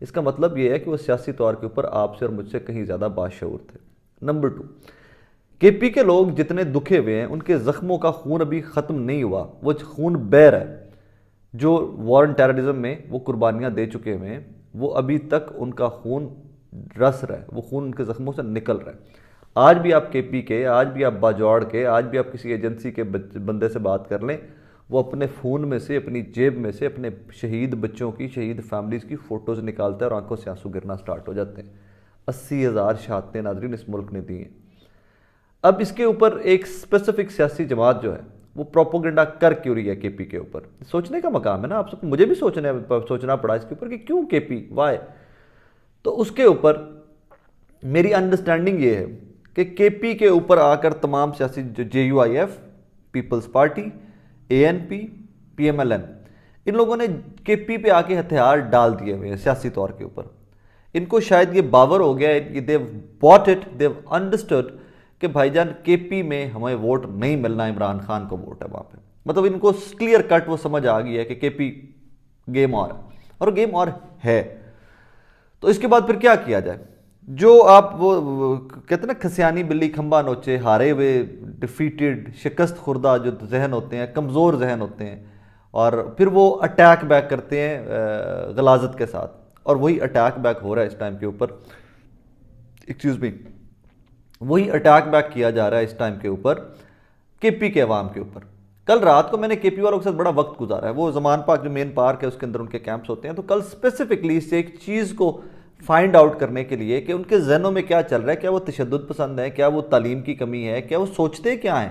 اس کا مطلب یہ ہے کہ وہ سیاسی طور کے اوپر آپ سے اور مجھ سے کہیں زیادہ باشعور تھے۔ نمبر 2، کے پی کے لوگ جتنے دکھے ہوئے ہیں ان کے زخموں کا خون ابھی ختم نہیں ہوا، وہ خون بہہ رہا ہے۔ جو وار اینڈ ٹیررزم میں وہ قربانیاں دے چکے ہوئے ہیں وہ ابھی تک ان کا خون رس رہا ہے، وہ خون ان کے زخموں سے نکل رہا ہے۔ آج بھی آپ کے پی کے، آج بھی آپ باجوڑ کے، آج بھی آپ کسی ایجنسی کے بندے سے بات کر لیں، وہ اپنے فون میں سے، اپنی جیب میں سے اپنے شہید بچوں کی، شہید فیملیز کی فوٹوز نکالتا ہے اور آنکھوں سے آنسو گرنا سٹارٹ ہو جاتے ہیں۔ 80,000 شہادتیں ناظرین اس ملک نے دی ہیں۔ اب اس کے اوپر ایک اسپیسیفک سیاسی جماعت جو ہے وہ پروپوگنڈا کر کیوں رہی ہے کے پی کے اوپر؟ سوچنے کا مقام ہے نا آپ سب کو، مجھے بھی سوچنا پڑا اس کے اوپر کہ کیوں کے پی، وائی؟ تو اس کے اوپر میری انڈرسٹینڈنگ یہ ہے کہ کے پی کے اوپر آ کر تمام سیاسی J U I F, Peoples Party, A N P, P M L N, ان لوگوں نے کے پی پہ آ کے ہتھیار ڈال دیے ہوئے ہیں سیاسی طور کے اوپر۔ ان کو شاید یہ باور ہو گیا ہے، دیو باٹ اٹ، دیو انڈرسٹوڈ کہ بھائی جان کے پی میں ہمیں ووٹ نہیں ملنا، عمران خان کو ووٹ ہے وہاں پہ۔ مطلب ان کو کلیئر کٹ وہ سمجھ آ گئی ہے کہ کے پی گیم اور ہے، اور گیم اور ہے۔ تو اس کے بعد پھر کیا کیا جائے؟ جو آپ وہ کہتے ہیں نا کھسیانی بلی کھمبا نوچے، ہارے ہوئے، ڈیفیٹڈ، شکست خوردہ جو ذہن ہوتے ہیں، کمزور ذہن ہوتے ہیں، اور پھر وہ اٹیک بیک کرتے ہیں غلاظت کے ساتھ، اور وہی اٹیک بیک ہو رہا ہے اس ٹائم کے اوپر، وہی اٹیک بیک کیا جا رہا ہے اس ٹائم کے اوپر کے پی کے عوام کے اوپر۔ کل رات کو میں نے کے پی والوں کے ساتھ بڑا وقت گزارا ہے، وہ زمان پارک جو مین پارک ہے اس کے اندر ان کے کیمپس ہوتے ہیں، تو کل اسپیسیفکلی اس سے ایک چیز کو فائنڈ آؤٹ کرنے کے لیے کہ ان کے ذہنوں میں کیا چل رہا ہے، کیا وہ تشدد پسند ہے، کیا وہ تعلیم کی کمی ہے، کیا وہ سوچتے کیا ہیں۔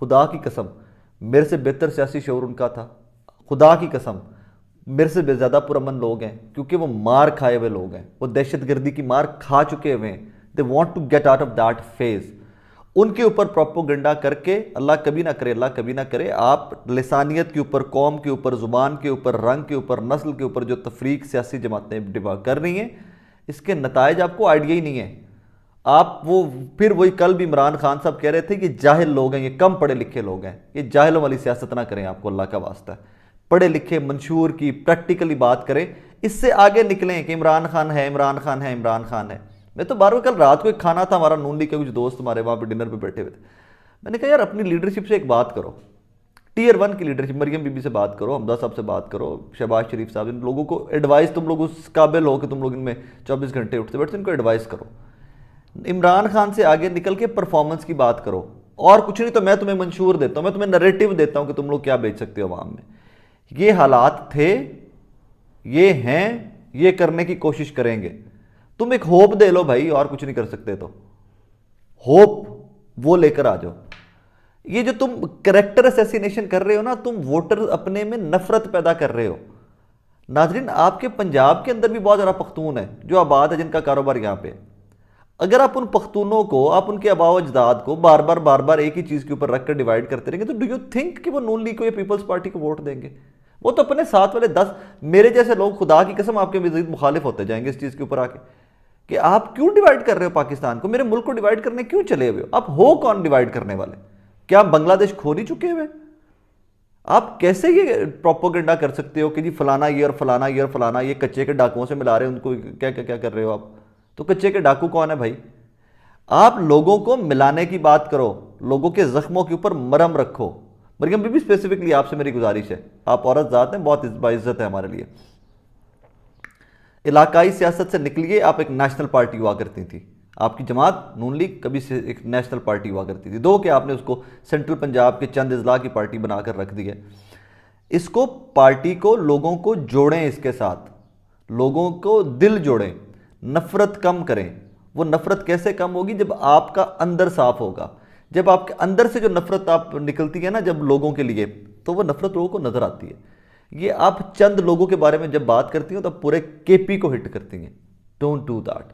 خدا کی قسم میرے سے بہتر سیاسی شعور ان کا تھا، خدا کی قسم میرے سے بے زیادہ پرامن لوگ ہیں، کیونکہ وہ مار کھائے ہوئے لوگ ہیں، وہ دہشت گردی کی مار کھا چکے ہوئے ہیں۔ they want to get out of that phase۔ ان کے اوپر پروپوگنڈا کر کے، اللہ کبھی نہ کرے، اللہ کبھی نہ کرے، آپ لسانیت کے اوپر، قوم کے اوپر، زبان کے اوپر، رنگ کے اوپر، نسل کے اوپر جو تفریق سیاسی جماعتیں کر رہی ہیں، اس کے نتائج آپ کو آئیڈیا ہی نہیں ہے۔ آپ وہ پھر وہی کل بھی عمران خان صاحب کہہ رہے تھے کہ جاہل لوگ ہیں، یہ کم پڑھے لکھے لوگ ہیں، یہ جاہلوں والی سیاست نہ کریں، آپ کو اللہ کا واسطہ ہے، پڑھے لکھے منشور کی پریکٹیکلی بات کریں، اس سے آگے نکلیں کہ عمران خان ہے، عمران خان ہے، عمران خان ہے۔ میں تو بار کل رات کو ایک کھانا تھا ہمارا نون لیگ کے کچھ دوست ہمارے وہاں پہ ڈنر پہ بیٹھے ہوئے تھے، میں نے کہا یار اپنی لیڈرشپ سے ایک بات کرو، ٹیئر 1 کی لیڈرشپ، مریم بی بی سے بات کرو، حمزہ صاحب سے بات کرو، شہباز شریف صاحب، ان لوگوں کو ایڈوائز، تم لوگ اس قابل ہو کہ تم لوگ ان میں 24 گھنٹے اٹھتے بیٹھتے، ان کو ایڈوائز کرو۔ عمران خان سے آگے نکل کے پرفارمنس کی بات کرو، اور کچھ نہیں تو میں تمہیں منشور دیتا ہوں، میں تمہیں نریٹو دیتا ہوں کہ تم لوگ کیا بیچ سکتے ہو عوام میں۔ یہ حالات تھے، یہ ہیں، یہ کرنے کی کوشش کریں گے۔ تم ایک ہوپ دے لو بھائی، اور کچھ نہیں کر سکتے تو ہوپ وہ لے کر آ جاؤ۔ یہ جو تم کریکٹر اسیسینیشن کر رہے ہو نا، تم ووٹر اپنے میں نفرت پیدا کر رہے ہو۔ ناظرین آپ کے پنجاب کے اندر بھی بہت زیادہ پختون ہیں جو آباد ہے، جن کا کاروبار یہاں پہ، اگر آپ ان پختونوں کو، آپ ان کے آباء و اجداد کو بار بار ایک ہی چیز کے اوپر رکھ کر ڈیوائیڈ کرتے رہیں گے، تو ڈو یو تھنک کہ وہ نون لیگ کو یا پیپلز پارٹی کو ووٹ دیں گے؟ وہ تو اپنے ساتھ والے 10 میرے جیسے لوگ، خدا کی قسم آپ کے مزید مخالف ہوتے جائیں گے اس چیز کے اوپر آ کے کہ آپ کیوں ڈیوائیڈ کر رہے ہو پاکستان کو، میرے ملک کو ڈیوائیڈ کرنے کیوں چلے ہوئے ہو؟ آپ ہو کون ڈیوائیڈ کرنے والے؟ کیا آپ بنگلہ دیش کھو نہیں چکے ہوئے؟ آپ کیسے یہ پروپوگنڈا کر سکتے ہو کہ جی فلانا یہ اور فلانا یہ اور فلانا یہ کچے کے ڈاکوؤں سے ملا رہے ہیں ان کو، کیا کر رہے ہو آپ؟ تو کچے کے ڈاکو کون ہے بھائی؟ آپ لوگوں کو ملانے کی بات کرو، لوگوں کے زخموں کے اوپر مرہم رکھو۔ مریم بی بی اسپیسیفکلی آپ سے میری گزارش ہے، آپ عورت ذات ہیں، بہت باعزت ہے ہمارے لیے، علاقائی سیاست سے نکلیے، آپ ایک نیشنل پارٹی ہوا کرتی تھی، آپ کی جماعت نون لیگ کبھی سے ایک نیشنل پارٹی ہوا کرتی تھی، دو کہ آپ نے اس کو سینٹرل پنجاب کے چند اضلاع کی پارٹی بنا کر رکھ دی ہے۔ اس کو پارٹی کو، لوگوں کو جوڑیں، اس کے ساتھ لوگوں کو دل جوڑیں، نفرت کم کریں۔ وہ نفرت کیسے کم ہوگی؟ جب آپ کا اندر صاف ہوگا، جب آپ کے اندر سے جو نفرت آپ نکلتی ہے نا جب لوگوں کے لیے، تو وہ نفرت لوگوں کو نظر آتی ہے۔ یہ آپ چند لوگوں کے بارے میں جب بات کرتی ہیں تو پورے کے پی کو ہٹ کرتی ہیں۔ Don't do that.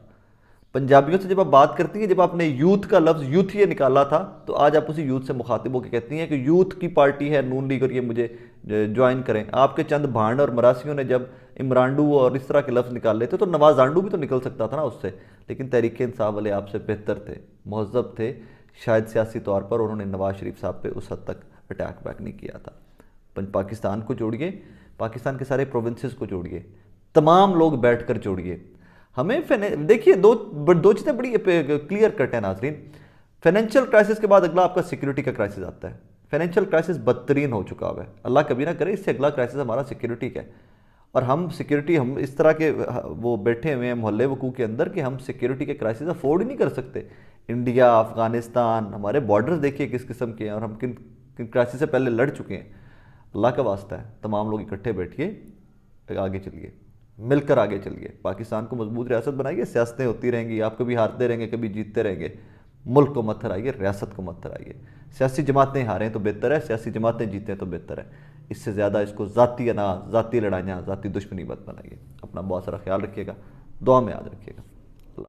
پنجابیوں سے جب آپ بات کرتی ہیں، جب آپ نے یوتھ کا لفظ یوتھ یہ نکالا تھا، تو آج آپ اسی یوتھ سے مخاطب ہو کے کہتی ہیں کہ یوتھ کی پارٹی ہے نون لیگ اور یہ مجھے جوائن کریں۔ آپ کے چند بھانڈ اور مراسیوں نے جب عمرانڈو اور اس طرح کے لفظ نکال لیتے تو نواز آنڈو بھی تو نکل سکتا تھا نا اس سے، لیکن تحریک انصاف والے آپ سے بہتر تھے، مہذب تھے، شاید سیاسی طور پر انہوں نے نواز شریف صاحب پہ اس حد تک اٹیک بیک نہیں کیا تھا۔ پاکستان کو جوڑیے، پاکستان کے سارے پروونسز کو جوڑیے، تمام لوگ بیٹھ کر جوڑیے. ہمیں دیکھیے دو چیزیں بڑی کلیئر کٹ ہیں ناظرین. فائنینشیل کرائسس کے بعد اگلا آپ کا سیکیورٹی کا کرائسس آتا ہے. فائنینشیل کرائسس بدترین ہو چکا ہوا ہے, اللہ کبھی نہ کرے اس سے اگلا کرائسس ہمارا سیکیورٹی کا ہے. اور ہم اس طرح کے وہ بیٹھے ہوئے ہیں محلے وقوع کے اندر کہ ہم سیکیورٹی کے کرائسس افورڈ ہی نہیں کر سکتے. انڈیا, افغانستان, ہمارے بارڈرز دیکھیے کس قسم کے ہیں, اور ہم کن کرائسس سے پہلے لڑ چکے ہیں. اللہ کا واسطہ ہے, تمام لوگ اکٹھے بیٹھیے, آگے چلیے, مل کر آگے چلیے, پاکستان کو مضبوط ریاست بنائیے. سیاستیں ہوتی رہیں گی, آپ کبھی ہارتے رہیں گے, کبھی جیتتے رہیں گے. ملک کو مت ہرائیے, ریاست کو مت ہرائیے. سیاسی جماعتیں ہاریں تو بہتر ہے, سیاسی جماعتیں جیتیں تو بہتر ہے. اس سے زیادہ اس کو ذاتی لڑائیاں, ذاتی دشمنی مت بنائیے. اپنا بہت سارا خیال رکھیے گا, دعا میں یاد رکھیے گا.